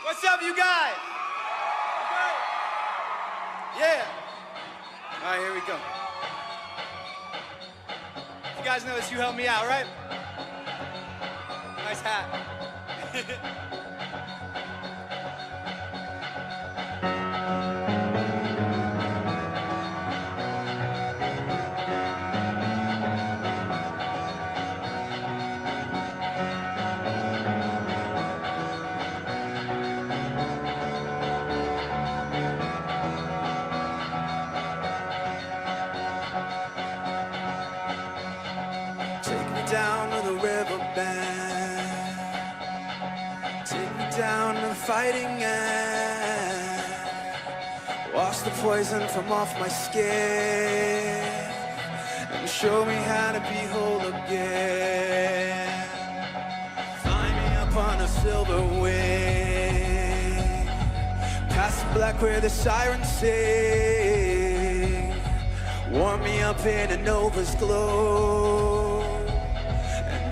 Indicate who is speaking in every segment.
Speaker 1: What's up, you guys? Yeah. All right, here we go. You guys know this, you helped me out, right? Nice hat. Down to the riverbed, take me down to the fighting end, wash the poison from off my skin, and show me how to be whole again. Fly me up on a silver wing, past the black where the sirens sing, warm me up in a nova's glow,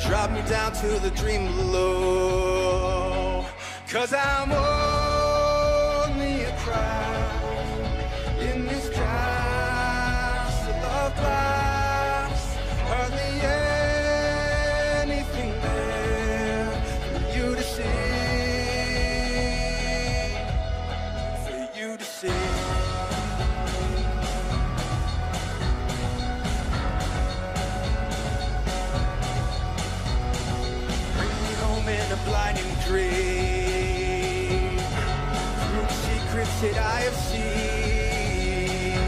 Speaker 1: drop me down to the dream below. 'Cause I'm only a crowd in this castle of glass. Hardly anything there for you to see, for you to see. In a blinding dream, through the secrets that I have seen,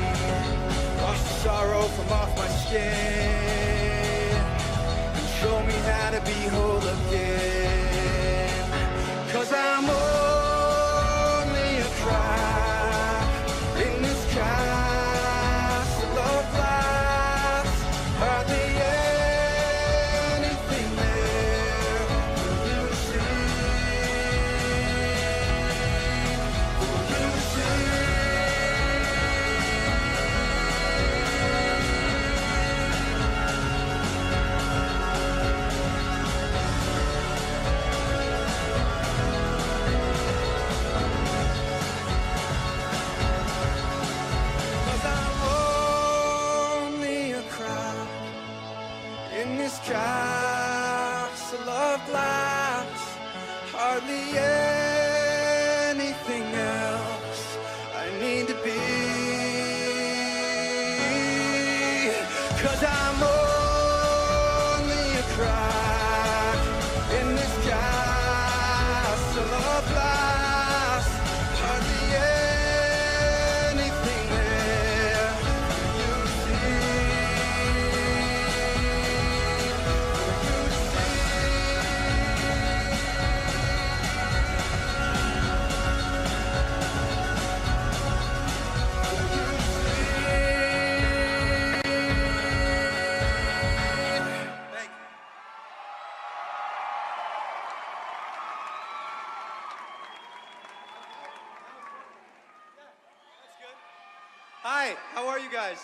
Speaker 1: wash the sorrow from off my skin, and show me how to be whole again. 'Cause I'm only a crack in this castle of glass. Hardly anything there for you to see, for you to see. Cause I'm only a crowd in this castle of glass. Hardly anything else I need to be. 'Cause I'm only a crack in this castle of glass. Hardly anything there for you to see, for you to see. Thank you. That's good. Hi, how are you guys?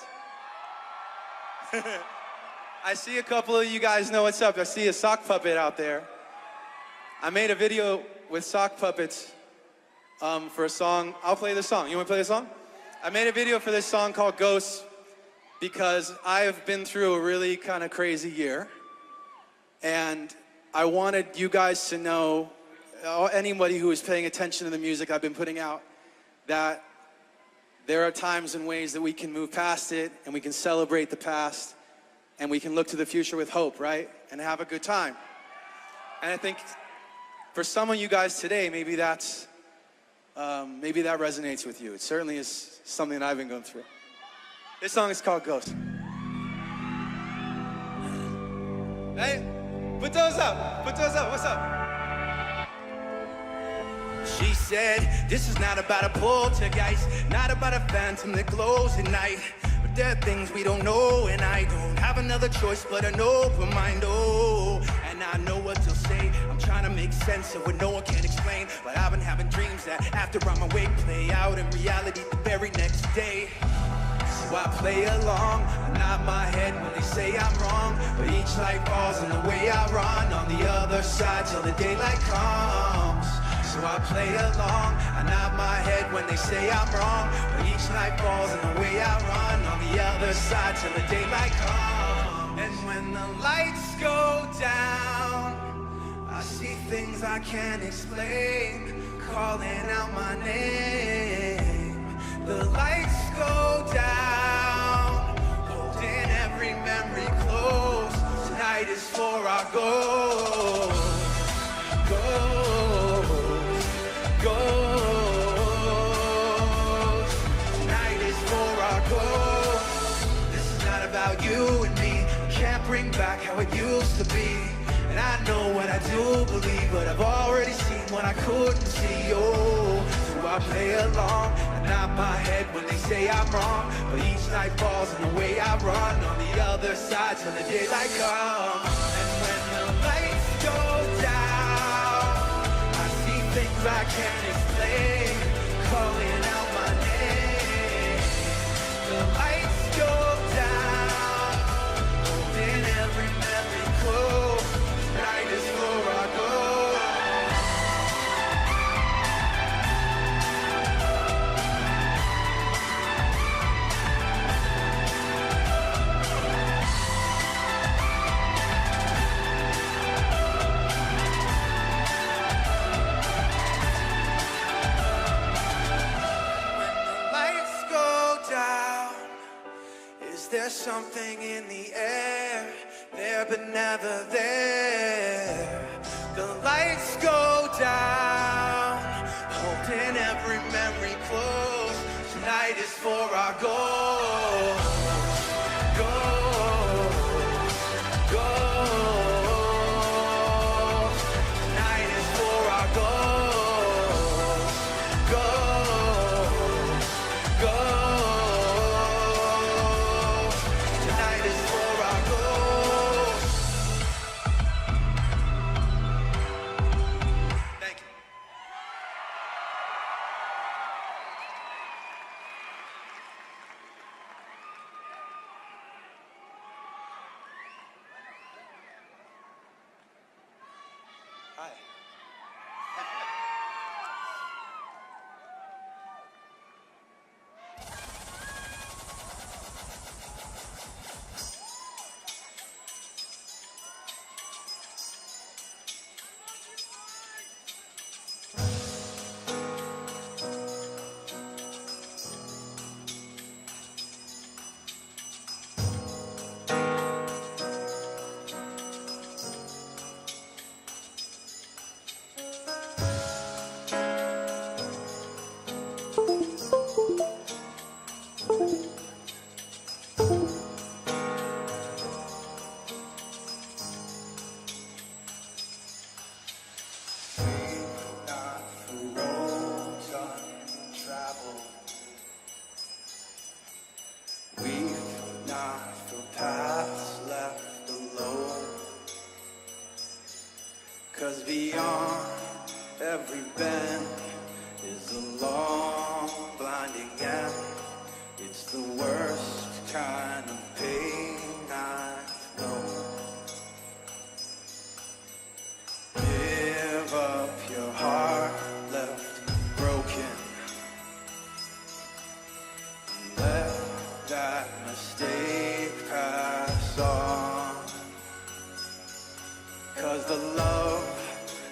Speaker 1: I see a couple of you guys know what's up. I see a sock puppet out there. I made a video with sock puppets for a song. I'll play the song. You want to play the song? I made a video for this song called Ghosts because I've been through a really kind of crazy year. And I wanted you guys to know, anybody who is paying attention to the music I've been putting out, that there are times and ways that we can move past it and we can celebrate the past and we can look to the future with hope, right? And have a good time. And I think for some of you guys today, maybe that resonates with you. It certainly is something that I've been going through. This song is called Ghost. Hey, put those up, what's up? She said, this is not about a poltergeist, not about a phantom that glows at night. But there are things we don't know, and I don't have another choice but an open mind, oh. And I know what you'll say, I'm trying to make sense of what no one can explain. But I've been having dreams that after I'm awake, play out in reality the very next day. So I play along, I nod my head when they say I'm wrong. But each light falls in the way I run on the other side till the daylight comes. So So I play along, I nod my head when they say I'm wrong. But each night falls and the way I run on the other side till the daylight comes. And when the lights go down, I see things I can't explain, calling out my name. The lights go down, holding every memory close. Tonight is for our goals. Tonight is for our goals. This is not about you and me. Can't bring back how it used to be. And I know what I do believe, but I've already seen what I couldn't see. Oh, so I play along, I nod my head when they say I'm wrong. But each night falls and the way I run on the other side till the daylight comes. And when the lights go down, I see things I can't explain, calling out my name. The lights go down, holding every memory close. Night is for our goals. When the lights go down, is there something in the air? There but never there. The lights go down, holding every memory close. Tonight is for our goals. Goals, goals. Tonight is for our goals. Goals, goals. Tonight is for our goals. Thank you. Hi. Not the roads untraveled. We've not the paths left alone. 'Cause beyond every bend is a long, blinding end. It's the worst kind of pain I've known. Give up your heart left broken. Let that mistake pass on. 'Cause the love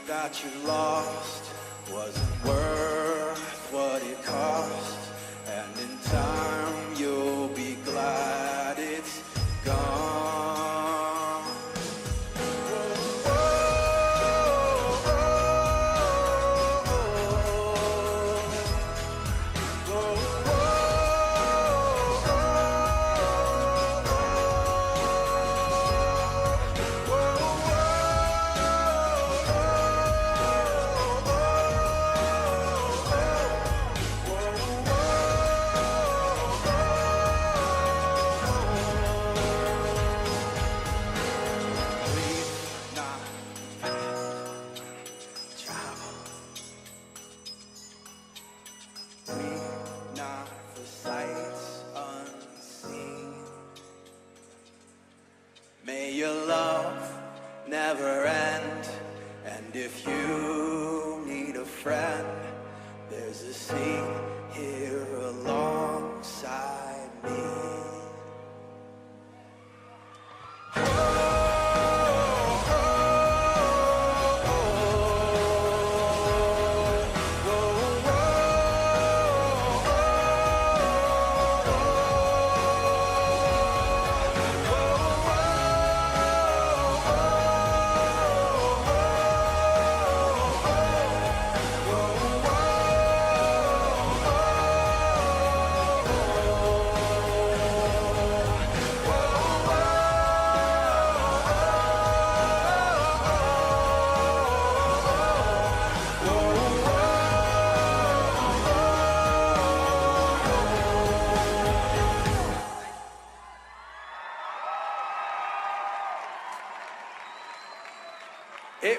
Speaker 1: that you lost wasn't worth what it cost. And in time you'll be glad it's gone. Whoa, whoa. friend. There's a seat here alongside me.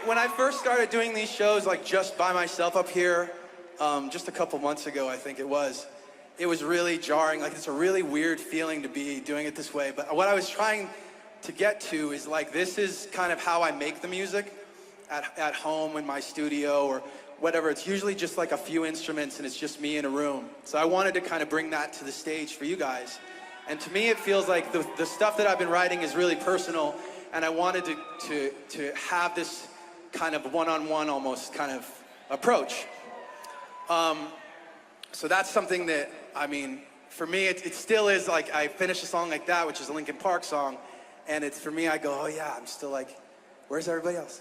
Speaker 1: When I first started doing these shows, like just by myself up here, just a couple months ago, I think it was really jarring. Like, it's a really weird feeling to be doing it this way. But what I was trying to get to is, like, this is kind of how I make the music at home in my studio or whatever. It's usually just like a few instruments and it's just me in a room. So I wanted to kind of bring that to the stage for you guys. And to me, it feels like the stuff that I've been writing is really personal, and I wanted to have this kind of one-on-one almost kind of approach. So that's something that, I mean, for me, it still is like, I finish a song like that, which is a Linkin Park song, and it's, for me, I go, oh yeah, I'm still like, where's everybody else?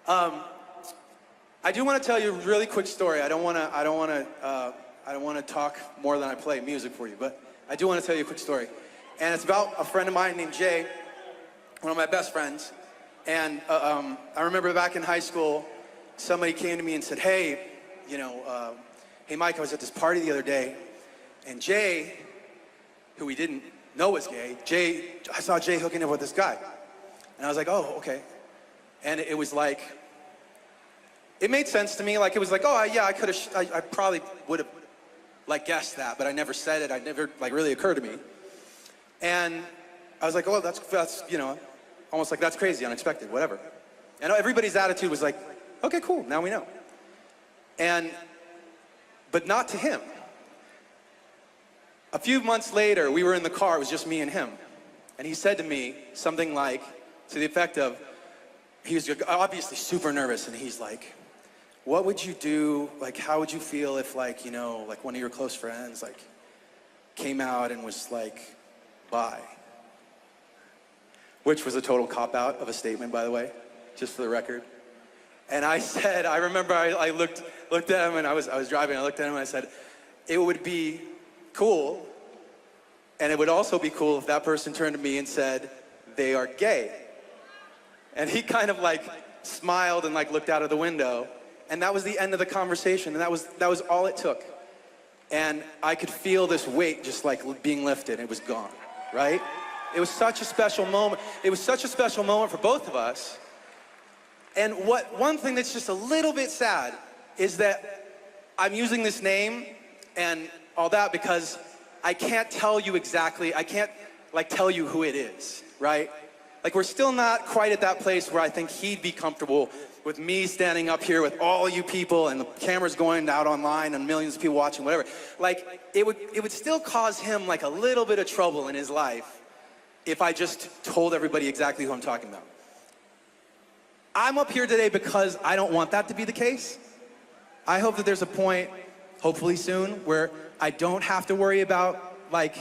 Speaker 1: I do want to tell you a really quick story. I don't want to talk more than I play music for you, but I do want to tell you a quick story. And it's about a friend of mine named Jay, one of my best friends. And I remember back in high school, somebody came to me and said, hey, you know, hey Mike, I was at this party the other day, and Jay, who we didn't know was gay, I saw Jay hooking up with this guy. And I was like, oh, okay. And it was like, it made sense to me. Like, it was like, oh yeah, I probably would have like guessed that, but I never said it. I never, like, really occurred to me. And I was like, oh, that's, you know, almost like, that's crazy, unexpected, whatever. And everybody's attitude was like, okay, cool, now we know. But not to him. A few months later, we were in the car, it was just me and him. And he said to me something like, to the effect of, he was obviously super nervous, and he's like, what would you do, like, how would you feel if, like, you know, like one of your close friends, like, came out and was like, bi? Which was a total cop-out of a statement, by the way, just for the record. And I said, I remember I looked at him, and I was driving, I looked at him and I said, it would be cool, and it would also be cool if that person turned to me and said, they are gay. And he kind of like smiled and like looked out of the window, and that was the end of the conversation, and that was all it took. And I could feel this weight just like being lifted, and it was gone, right? It was such a special moment. It was such a special moment for both of us. And one thing that's just a little bit sad is that I'm using this name and all that because I can't tell you exactly, I can't like tell you who it is, right? Like, we're still not quite at that place where I think he'd be comfortable with me standing up here with all you people and the cameras going out online and millions of people watching, whatever. Like, it would still cause him like a little bit of trouble in his life if I just told everybody exactly who I'm talking about. I'm up here today because I don't want that to be the case. I hope that there's a point, hopefully soon, where I don't have to worry about like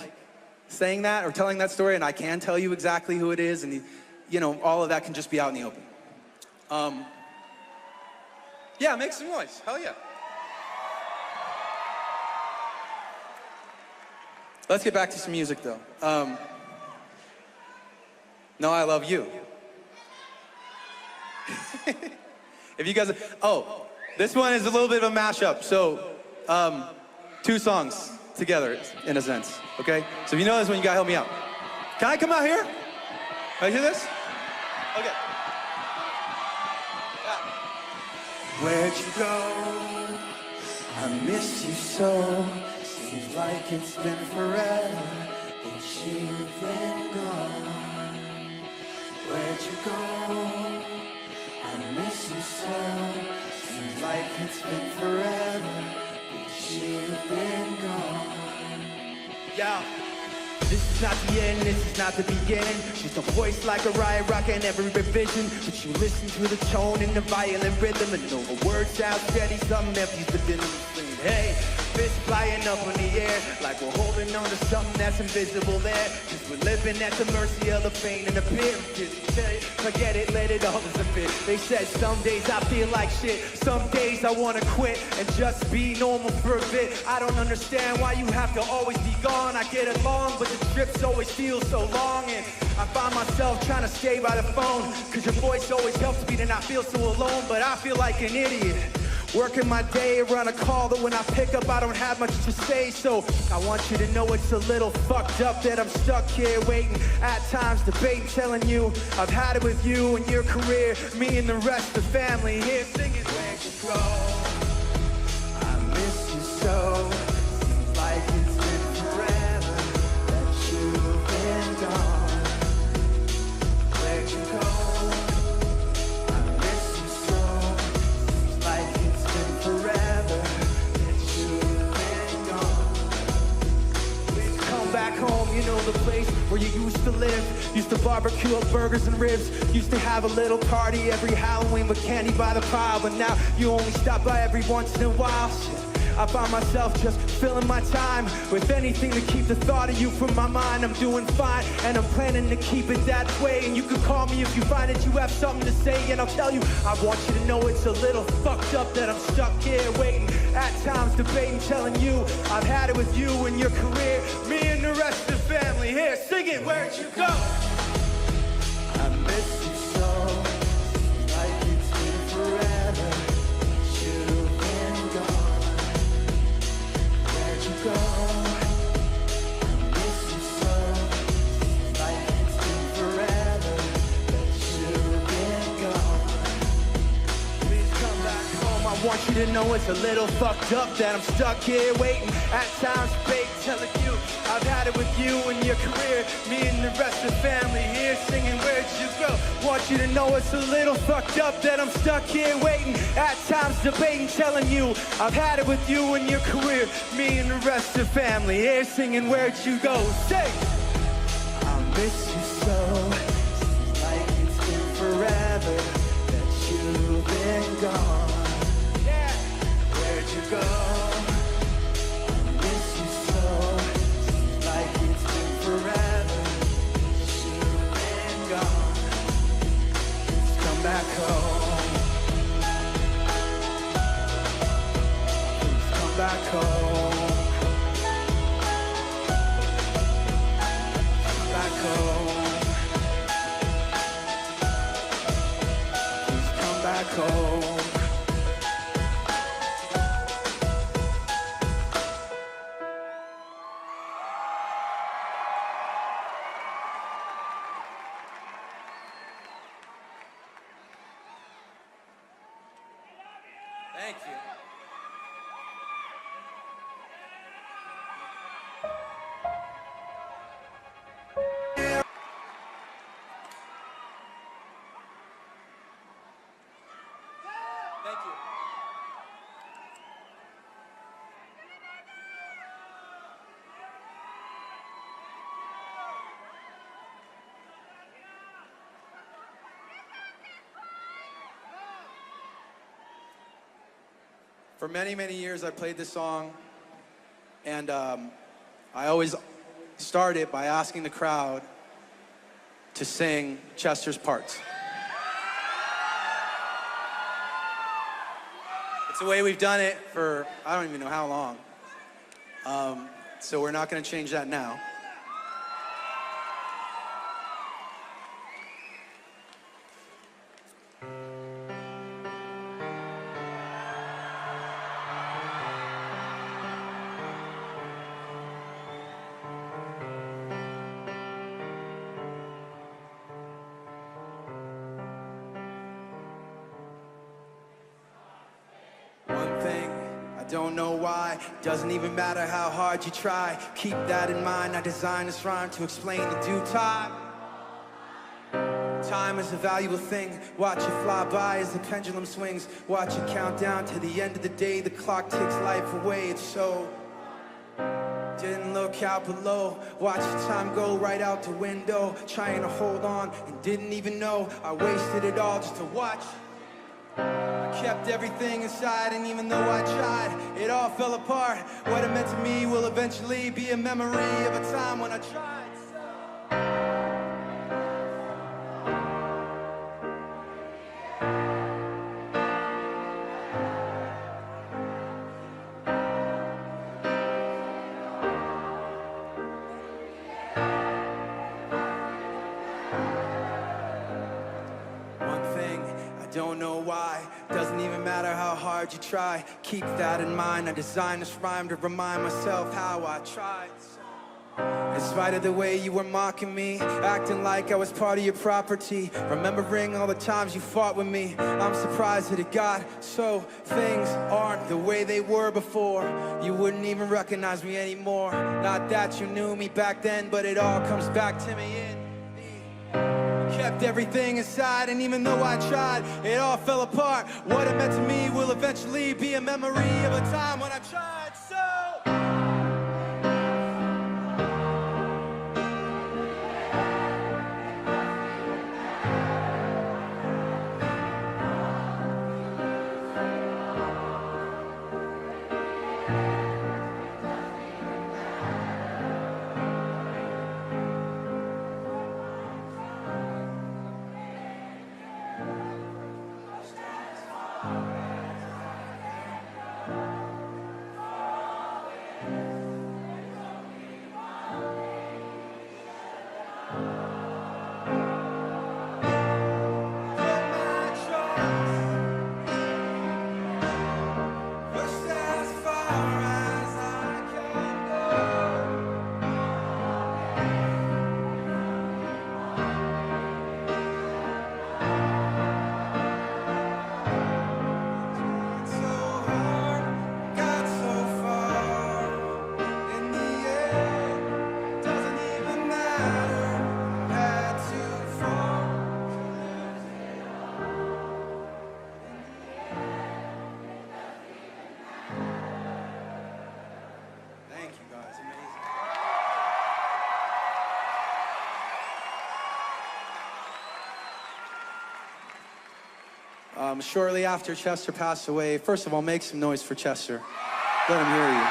Speaker 1: saying that or telling that story, and I can tell you exactly who it is, and you know, all of that can just be out in the open. Yeah, make some noise, hell yeah. Let's get back to some music though. No, I Love You. If you guys, oh, this one is a little bit of a mashup. So, two songs together, in a sense, okay? So if you know this one, you gotta help me out. Can I come out here? Can I hear this? Okay. Yeah. Where'd you go? I miss you so. Seems like it's been forever since you've been gone. Where'd you go? I miss you so. Seems like
Speaker 2: like it's been forever since you've been gone.
Speaker 3: Yeah. This is not the end, this is not the beginning. Just a voice like a riot rock in every revision. But you listen to the tone and the violent rhythm, and know the words sound steady, something empty's within the screen. Hey, fists flying up in the air, like we're holding on to something that's invisible there. Cause we're living at the mercy of the pain and the fear. Forget it, let it all disappear. They said some days I feel like shit, some days I wanna quit and just be normal for a bit. I don't understand why you have to always be gone. I get along, but the trips always feel so long, and I find myself trying to stay by the phone, cause your voice always helps me to not feel so alone. But I feel like an idiot working my day around a call that when I pick up I don't have much to say. So I want you to know it's a little fucked up that I'm stuck here waiting, at times debating, telling you I've had it with you and your career, me and the rest of the family here singing, where'd you go?
Speaker 2: I miss you so. Seems like it's been forever that you've been gone. Where'd you go? I miss you so. Seems like it's been forever that you've been gone.
Speaker 3: Please come back home, you know the place where you used to live. Used to barbecue up burgers and ribs. Used to have a little party every Halloween with candy by the pile. But now you only stop by every once in a while. Shit. I find myself just filling my time with anything to keep the thought of you from my mind. I'm doing fine, and I'm planning to keep it that way. And you can call me if you find that you have something to say, and I'll tell you, I want you to know it's a little fucked up that I'm stuck here waiting, at times debating, telling you I've had it with you and your career, me and the rest of the family here singing, where'd you go?
Speaker 2: I miss you so. Seems like it's been forever that you've been gone. Where'd you go? I miss you so. Seems like it's been forever that you've been gone.
Speaker 3: Please come back home. I want you to know it's a little fucked up that I'm stuck here waiting, at times fake, telling you I've had it with you and your career, me and the rest of the family here singing, where'd you go? Want you to know it's a little fucked up that I'm stuck here waiting, at times debating, telling you I've had it with you and your career, me and the rest of the family here singing, where'd you go? Say!
Speaker 2: I miss you so. Seems like it's been forever that you've been gone.
Speaker 3: Yeah!
Speaker 2: Where'd you go? I miss you so. Seems like it's been forever that you've been gone. Please come back home. Please come back home. Come back home. Please come back home.
Speaker 1: Thank you. Thank you. For many, many years, I played this song, and I always start it by asking the crowd to sing Chester's parts. It's the way we've done it for, I don't even know how long. So we're not gonna change that now. One thing, I don't know why, doesn't even matter how hard you try. Keep that in mind, I designed this rhyme to explain in due time.
Speaker 3: Time is a valuable thing. Watch it fly by as the pendulum swings. Watch it count down to the end of the day. The clock takes life away. It's so. Didn't look out below. Watch the time go right out the window. Trying to hold on and didn't even know I wasted it all just to watch. I kept everything inside, and even though I tried, it all fell apart. What it meant to me will eventually be a memory of a time when I tried. Don't know why, doesn't even matter how hard you try. Keep that in mind, I designed this rhyme to remind myself how I tried. In spite of the way you were mocking me, acting like I was part of your property, remembering all the times you fought with me, I'm surprised that it got so. Things aren't the way they were before. You wouldn't even recognize me anymore. Not that you knew me back then, but it all comes back to me in. Kept everything inside, and even though I tried, it all fell apart. What it meant to me will eventually be a memory of a time when I tried so. Shortly after Chester passed away, first of all, make some noise for Chester. Let him hear you.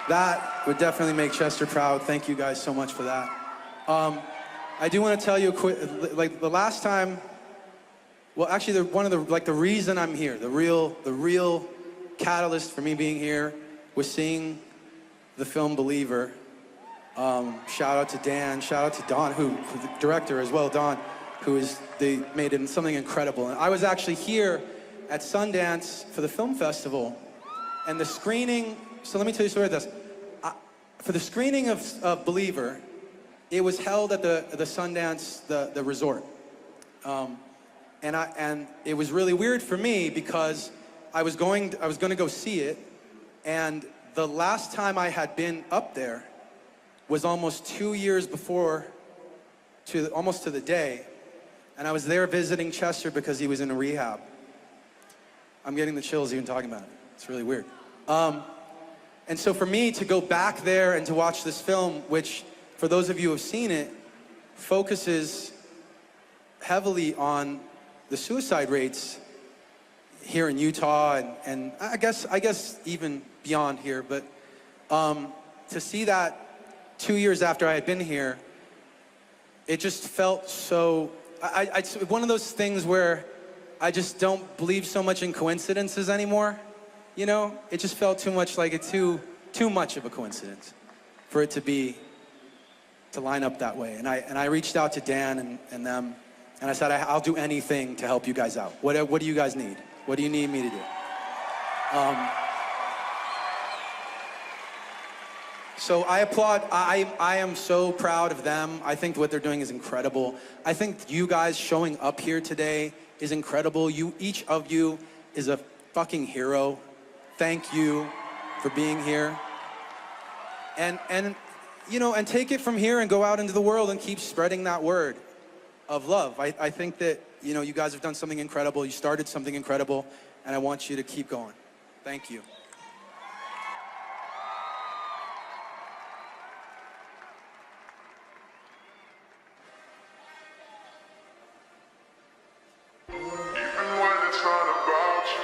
Speaker 3: That would definitely make Chester proud. Thank you guys so much for that. I do want to tell you a quick, like the last time, well, actually, the reason I'm here, the real catalyst for me being here was seeing the film Believer. Shout out to Dan, shout out to Don, who's the director as well, Don, they made it something incredible. And I was actually here at Sundance for the film festival, and the screening, so let me tell you a story of this. For the screening of Believer, it was held at the Sundance, the resort. And it was really weird for me because I was going to go see it, and the last time I had been up there was almost 2 years before, almost to the day, and I was there visiting Chester because he was in a rehab. I'm getting the chills even talking about it. It's really weird. And so for me to go back there and to watch this film, which for those of you who have seen it, focuses heavily on the suicide rates here in Utah and I guess even beyond here, but to see that 2 years after I had been here, it just felt so, it's one of those things where I just don't believe so much in coincidences anymore, you know? It just felt too much like too much of a coincidence for it to line up that way. And I reached out to Dan and them, and I said, I'll do anything to help you guys out. What do you guys need? What do you need me to do? So I applaud, I am so proud of them. I think what they're doing is incredible. I think you guys showing up here today is incredible. Each of you is a fucking hero. Thank you for being here.
Speaker 1: And you know, and take it from here and go out into the world and keep spreading that word of love. I think that, you know, you guys have done something incredible. You started something incredible, and I want you to keep going. Thank you.
Speaker 4: Even when it's not about you,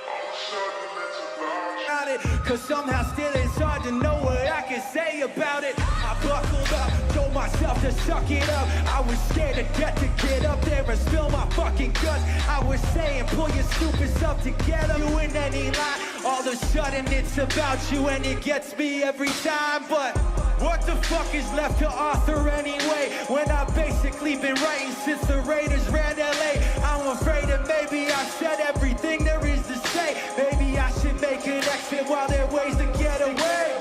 Speaker 4: all of a sudden it's about you.
Speaker 3: Cause somehow still it's hard to know what I can say about it. I buckled up, told myself to suck it up. I was scared to death to get up there and spill my fucking guts. I was saying, pull your stupid self together. You in any lie, all of a sudden it's about you, and it gets me every time. But what the fuck is left to author anyway, when I've basically been writing since the Raiders ran LA? I'm afraid that maybe I've said everything there is to say. Maybe I should make an exit while there are ways to get away.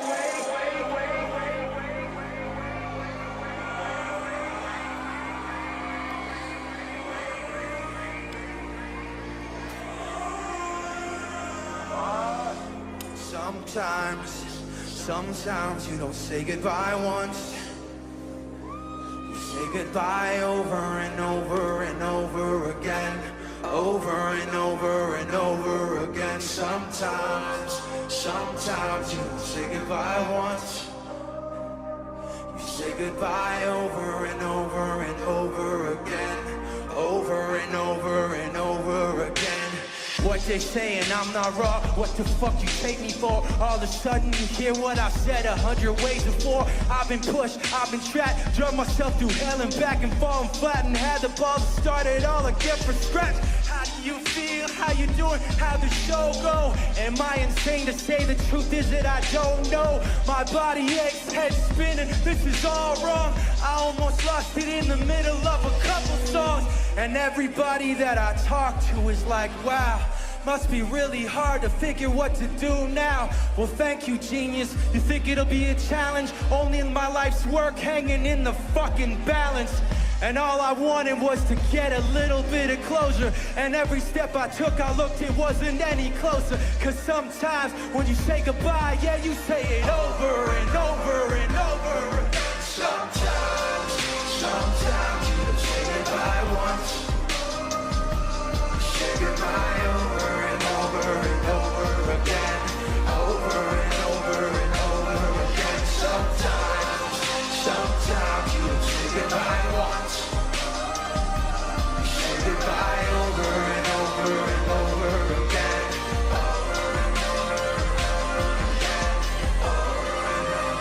Speaker 3: Sometimes you don't say goodbye once. You say goodbye over and over and over again. Over and over and over again. Sometimes you don't say goodbye once. You say goodbye over and over and over again. Over and over and over again. What they saying, I'm not raw. What the fuck you take me for? All of a sudden you hear what I've said 100 ways before. I've been pushed, I've been trapped, drug myself through hell and back and falling flat, and had the balls to start it all again from scratch. How do you feel? How you doing? How the show go? Am I insane to say the truth is that I don't know? My body aches, head spinning, this is all wrong. I almost lost it in the middle of a couple songs. And everybody that I talk to is like, wow, must be really hard to figure what to do now. Well, thank you, genius. You think it'll be a challenge? Only in my life's work hanging in the fucking balance. And all I wanted was to get a little bit of closure. And every step I took, I looked, it wasn't any closer. Cause sometimes when you say goodbye, yeah, you say it over and over and over again. Sometimes you don't say goodbye once. Say goodbye over and over and over again. Over and over and over again. Sometimes you don't say goodbye once. Say goodbye over and over and over again. Over and over and over again. Over and over and over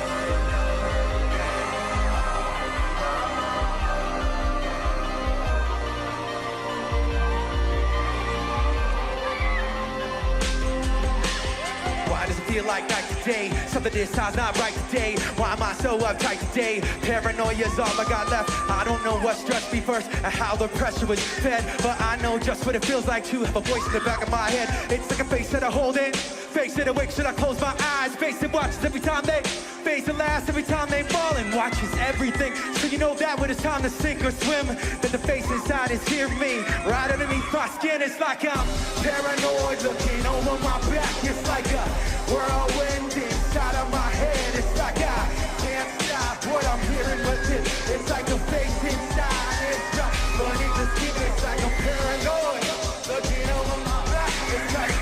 Speaker 3: again. Why does it feel like night today? Something this time's not right today. Why am I so uptight today? Paranoia's all I got left. I don't know what stressed me first and how the pressure was fed, but I know just what it feels like to have a voice in the back of my head. It's like a face that I hold in, face that awake should I close my eyes. Face that watches every time they face that laughs every time they fall, and watches everything. So you know that when it's time to sink or swim, that the face inside is hear me. Right underneath my skin, it's like I'm paranoid, looking over my back. It's like a whirlwind inside of my head. It's like I can't stop what I'm hearing, but it's like the face inside is right beneath the skin. It's like I'm paranoid, looking over my back. It's like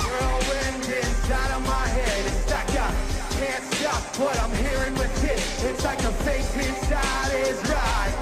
Speaker 3: whirlwind inside of my head. It's like I can't stop what I'm hearing, but it's like the face inside is right.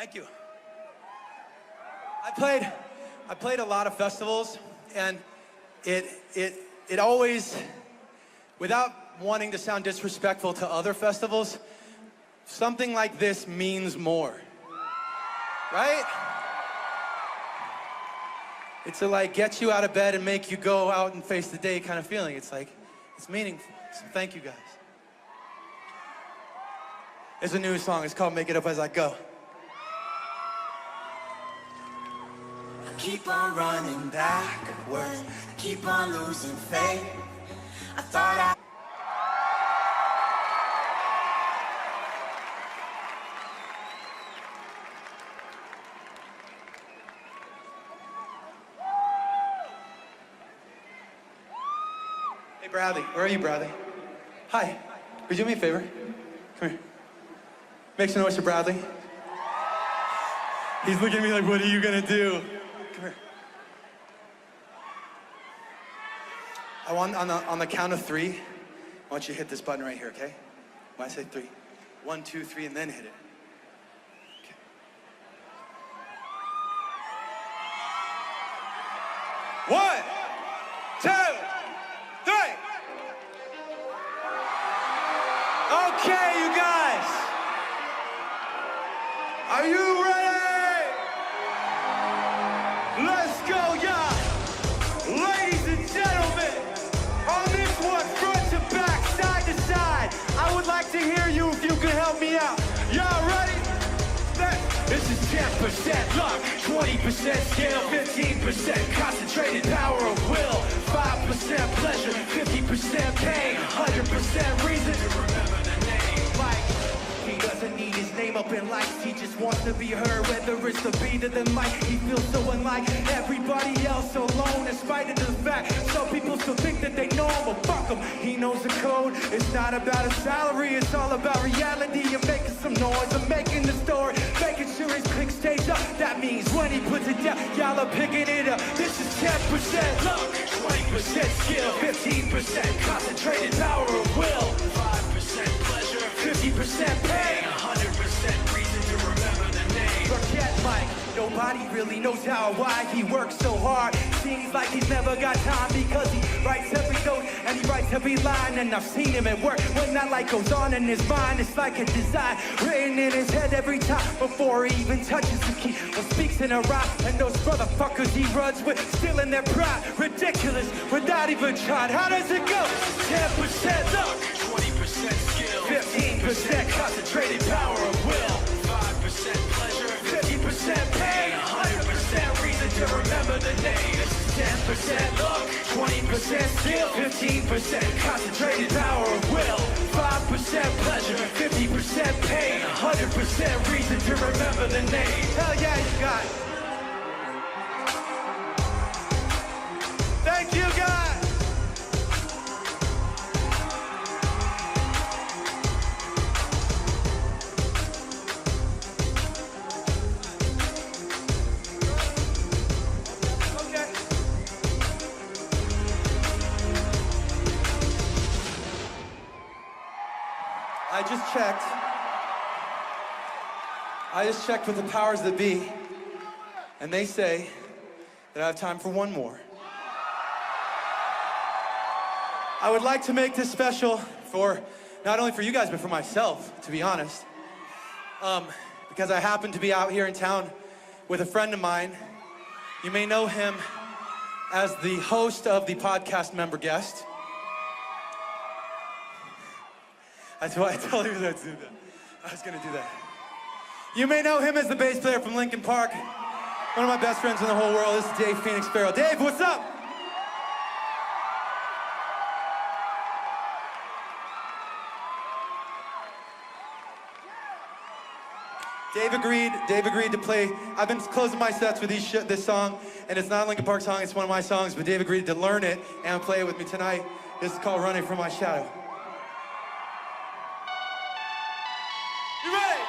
Speaker 1: Thank you. I played a lot of festivals, and it always, without wanting to sound disrespectful to other festivals, something like this means more, right? It's to like get you out of bed and make you go out and face the day kind of feeling. It's like, it's meaningful. So thank you guys. It's a new song. It's called Make It Up As I Go.
Speaker 2: Keep on running backwards, keep on losing faith. I thought
Speaker 1: Hey, Bradley. Where are you, Bradley? Hi. Would you do me a favor? Come here. Make some noise for Bradley. He's looking at me like, what are you gonna do? Come here. I want, on the count of 3, I want you to hit this button right here, okay? When I say 3. 1, 2, 3, and then hit it. Okay. 1, 2, 3. Okay, you guys. Are you ready? Let's go, y'all. Ladies and gentlemen, on this one, front to back, side to side, I would like to hear you if you could help me out. Y'all ready? This is 10% luck, 20% skill, 15% concentrated power of will, 5% pleasure, 50% pain, 100% reason to remember the name. Like, he doesn't need his name up in lights, he just wants to be heard, whether it's the beat of the mic. He feels so unlike everybody else, alone in spite of the fact some people still think that they know him, but fuck him. He knows the code, it's not about a salary, it's all about reality. You're making some noise, I'm making the story, making sure his click stays up. That means when he puts it down, y'all are picking it up. This is 10% luck, 20% skill, 15% concentrated power of will, 5% pleasure, 50% pain, 100% reason to remember the name. Forget Mike, nobody really knows how or why he works so hard. Seems like he's never got time because he writes every note and he writes every line. And I've seen him at work when that light goes on in his mind. It's like a design written in his head every time before he even touches the key or speaks in a rhyme. And those motherfuckers he runs with still in their pride. Ridiculous without even trying. How does it go? 10% luck, 20% skill, 15% concentrated power of will, 5% pleasure, 50% pain, 100% reason to remember the name. This is 10% luck, 20% skill, 15% concentrated power of will, 5% pleasure, 50% pain, 100% reason to remember the name. Hell yeah, you got it. Thank you, guys. I just checked with the powers that be, and they say that I have time for one more. I would like to make this special for, not only for you guys, but for myself, to be honest. Because I happen to be out here in town with a friend of mine. You may know him as the host of the podcast Member Guest. That's why I told you to do that. I was gonna do that. You may know him as the bass player from Linkin Park. One of my best friends in the whole world. This is Dave Phoenix Sparrow. Dave, what's up? Dave agreed to play. I've been closing my sets with this song, and it's not a Linkin Park song, it's one of my songs, but Dave agreed to learn it and play it with me tonight. This is called Running From My Shadow. You ready?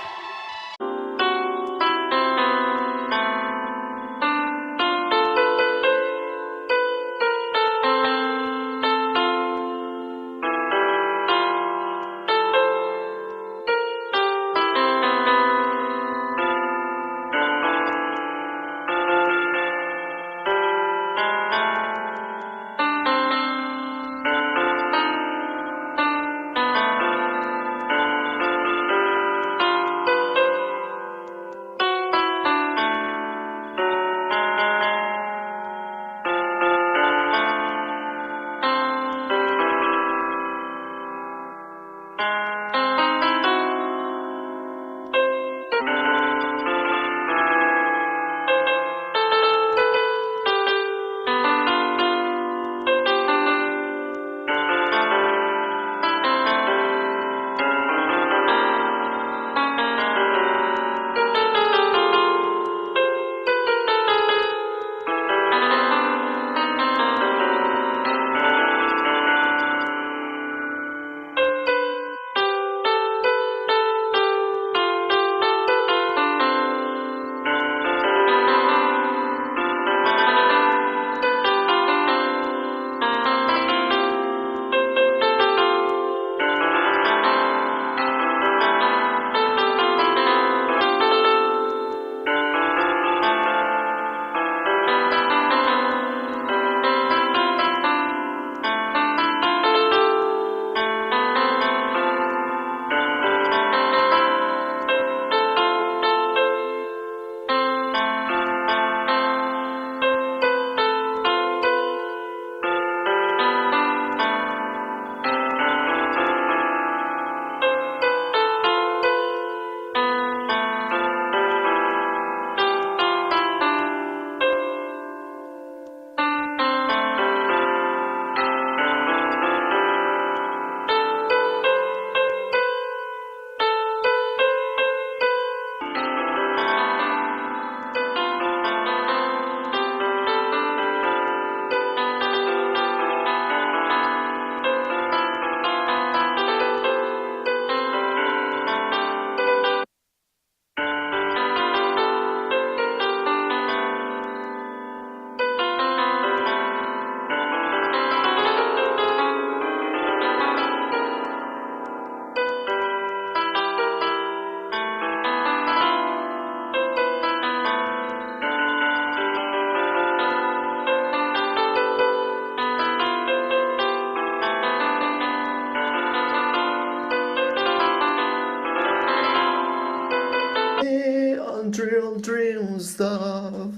Speaker 5: real dream stuff.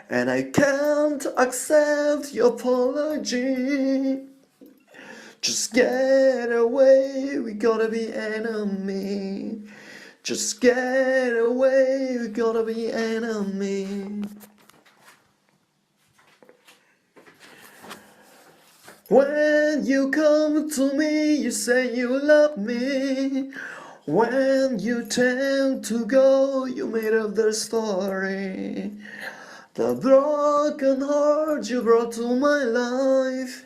Speaker 5: And I can't accept your apology. Just get away, we gotta be enemy. Just get away, we gotta be enemy. When you come to me, you say you love me. When you tend to go, you made up the story. The broken heart you brought to my life.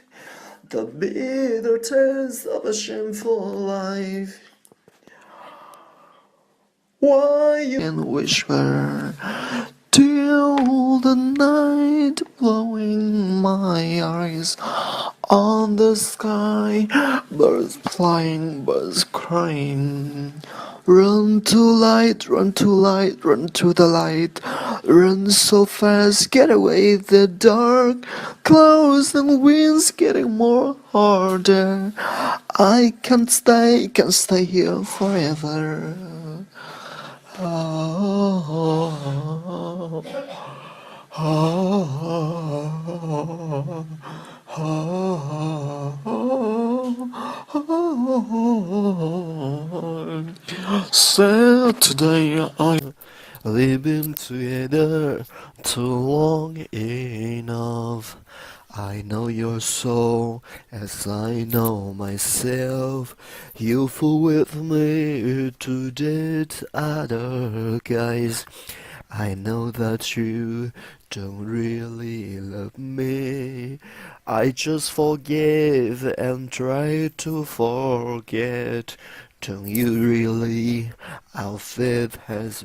Speaker 5: The bitter taste of a shameful life. Why you can whisper till the night, blowing my eyes on the sky, birds flying, birds crying. Run to light, run to light, run to the light. Run so fast, get away the dark. Clouds and winds getting more harder. I can't stay here forever. Oh, Saturday I'm living together too long enough. I know your soul as I know myself. You fool with me to date other guys. I know that you don't really love me. I just forgive and try to forget. Don't you really? Our faith has